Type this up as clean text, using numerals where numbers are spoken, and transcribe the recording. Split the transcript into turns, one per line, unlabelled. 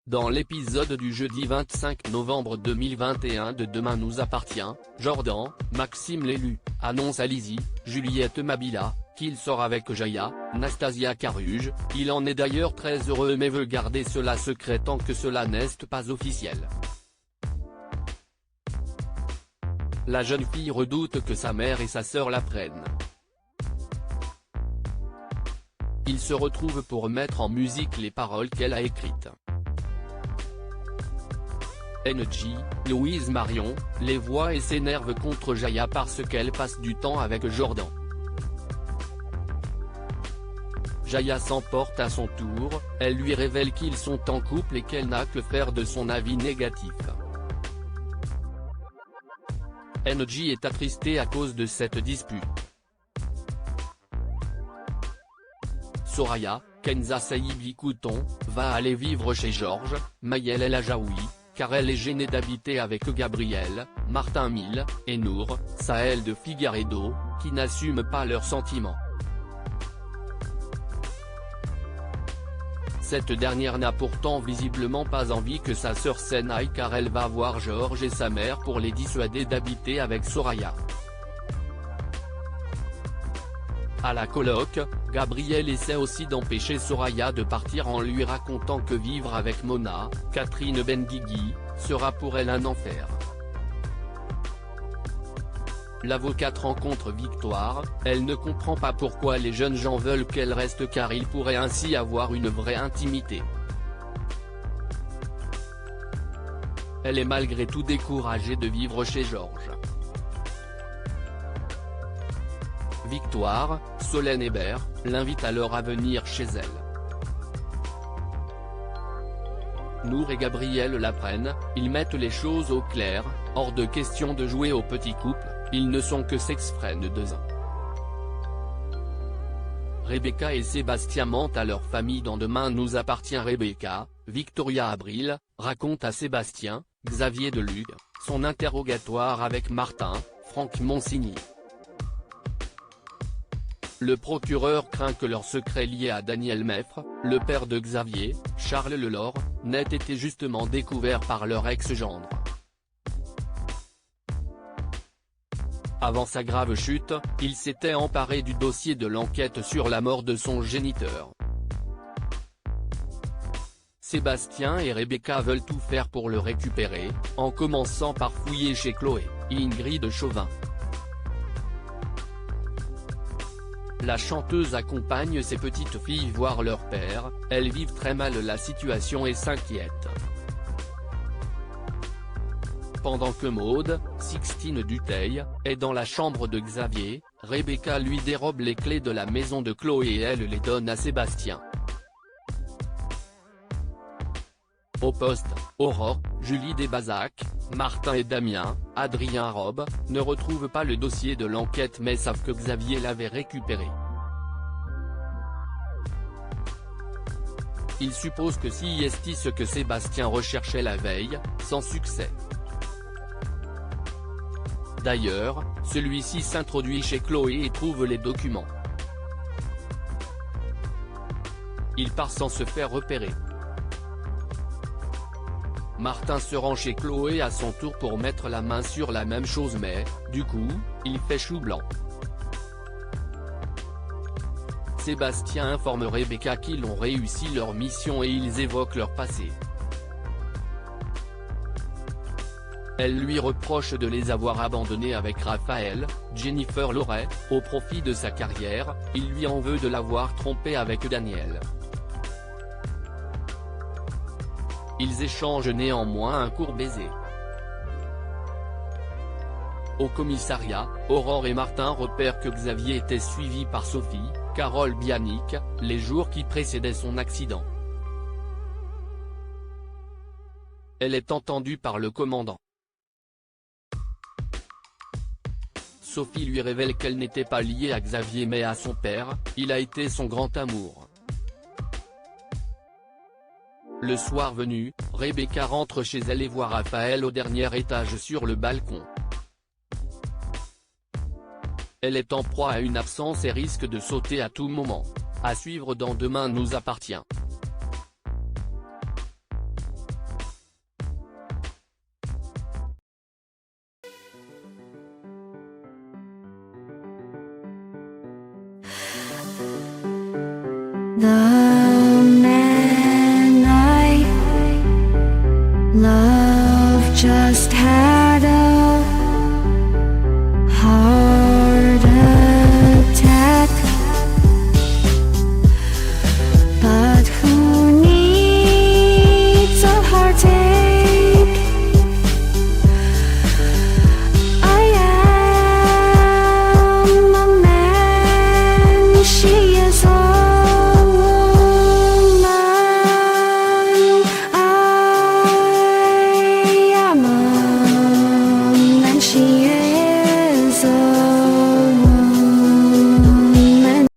Dans l'épisode du jeudi 25 novembre 2021 de Demain nous appartient, Jordan, Maxime l'élu, annonce à Lizzy, Juliette Mabila, qu'il sort avec Jaya, Nastasia Caruge. Il en est d'ailleurs très heureux mais veut garder cela secret tant que cela n'est pas officiel. La jeune fille redoute que sa mère et sa sœur l'apprennent. Il se retrouve pour mettre en musique les paroles qu'elle a écrites. NJ, Louise Marion, les voit et s'énerve contre Jaya parce qu'elle passe du temps avec Jordan. Jaya s'emporte à son tour, elle lui révèle qu'ils sont en couple et qu'elle n'a que faire de son avis négatif. NJ est attristé à cause de cette dispute. Soraya, Kenza Saibi Couton, va aller vivre chez Georges, Maëlle El Ajaoui, car elle est gênée d'habiter avec Gabriel, Martin Mille, et Nour, Sahel de Figueiredo, qui n'assument pas leurs sentiments. Cette dernière n'a pourtant visiblement pas envie que sa sœur s'en aille car elle va voir Georges et sa mère pour les dissuader d'habiter avec Soraya. À la coloc, Gabriel essaie aussi d'empêcher Soraya de partir en lui racontant que vivre avec Mona, Catherine Benguigui, sera pour elle un enfer. L'avocate rencontre Victoire, elle ne comprend pas pourquoi les jeunes gens veulent qu'elle reste car ils pourraient ainsi avoir une vraie intimité. Elle est malgré tout découragée de vivre chez Georges. Victoire, Solène Hébert, l'invite alors à venir chez elle. Nour et Gabriel l'apprennent, ils mettent les choses au clair, hors de question de jouer au petit couple, ils ne sont que sex-friends de 2 ans. Rebecca et Sébastien mentent à leur famille dans Demain nous appartient. Rebecca, Victoria Abril, raconte à Sébastien, Xavier Delugue, son interrogatoire avec Martin, Franck Monsigny. Le procureur craint que leur secret lié à Daniel Meffre, le père de Xavier, Charles Lelore, n'ait été justement découvert par leur ex-gendre. Avant sa grave chute, il s'était emparé du dossier de l'enquête sur la mort de son géniteur. Sébastien et Rebecca veulent tout faire pour le récupérer, en commençant par fouiller chez Chloé, Ingrid Chauvin. La chanteuse accompagne ses petites filles voir leur père, elles vivent très mal la situation et s'inquiètent. Pendant que Maude, Sixtine Dutheil, est dans la chambre de Xavier, Rebecca lui dérobe les clés de la maison de Chloé et elle les donne à Sébastien. Au poste, Aurore, Julie Desbazac, Martin et Damien, Adrien Robe, ne retrouvent pas le dossier de l'enquête mais savent que Xavier l'avait récupéré. Ils supposent que si est ce que Sébastien recherchait la veille, sans succès. D'ailleurs, celui-ci s'introduit chez Chloé et trouve les documents. Il part sans se faire repérer. Martin se rend chez Chloé à son tour pour mettre la main sur la même chose mais, du coup, il fait chou blanc. Sébastien informe Rebecca qu'ils ont réussi leur mission et ils évoquent leur passé. Elle lui reproche de les avoir abandonnés avec Raphaël, Jennifer Loret, au profit de sa carrière, il lui en veut de l'avoir trompé avec Daniel. Ils échangent néanmoins un court baiser. Au commissariat, Aurore et Martin repèrent que Xavier était suivi par Sophie, Carole Bianic, les jours qui précédaient son accident. Elle est entendue par le commandant. Sophie lui révèle qu'elle n'était pas liée à Xavier mais à son père, il a été son grand amour. Le soir venu, Rebecca rentre chez elle et voit Raphaël au dernier étage sur le balcon. Elle est en proie à une absence et risque de sauter à tout moment. À suivre dans Demain nous appartient.
The